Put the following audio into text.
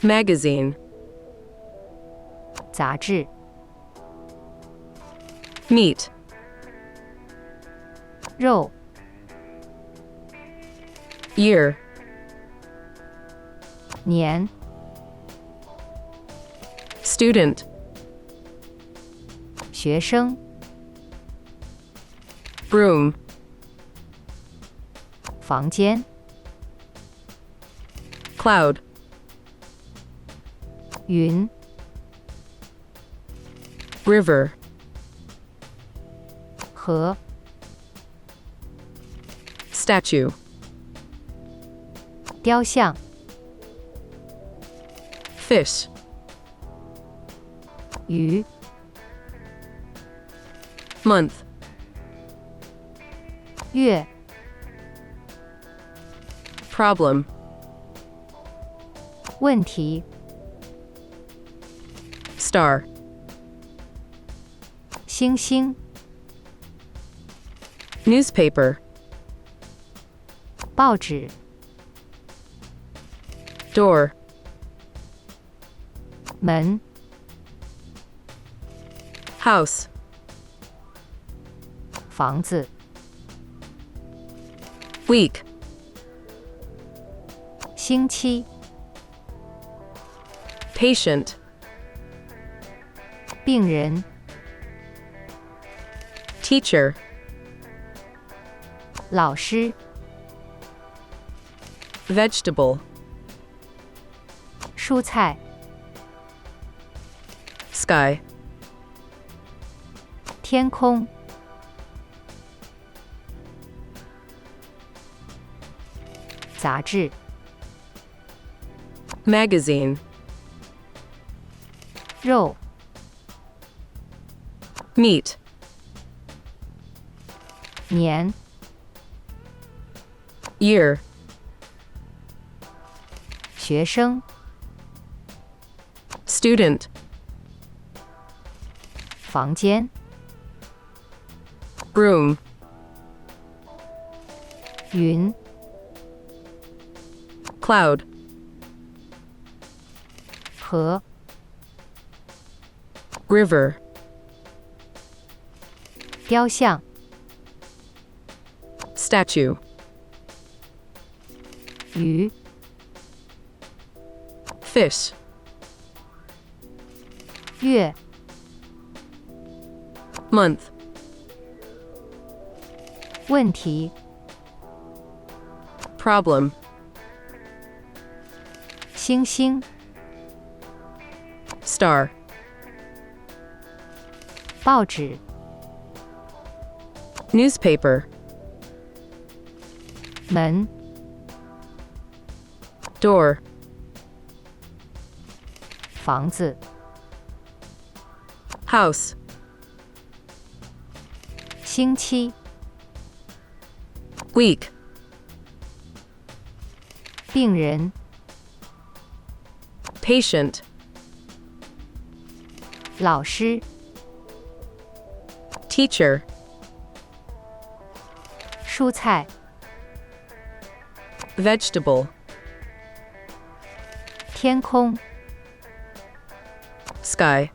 magazine, 杂志、 meat, 肉、 year, 年、 student, 学生、 room, 房间、 cloud, 云、 river, 河、 statue, 雕像、 fish, 鱼、 month, 月、 problem, 问题、 star, 星星、 newspaper, 报纸、 door, 门、 house, 房子、 week, 星期、 patient, 病人、 teacher, 老师、 vegetable, 蔬菜、 sky, 天空、 杂志、 magazine, 肉、 meat, 年、 year, 学生、 student, 房间、 room, 云、 cloud, 河、 river, 雕像、 statue, 鱼、 fish, 月、 month, 问题、 problem, 星星、 star, 报纸、 newspaper, 门、 door, 房子、 house, 星期、 week, 病人、 patient, 老师、 teacher, 蔬菜、 vegetable, 天空、 sky.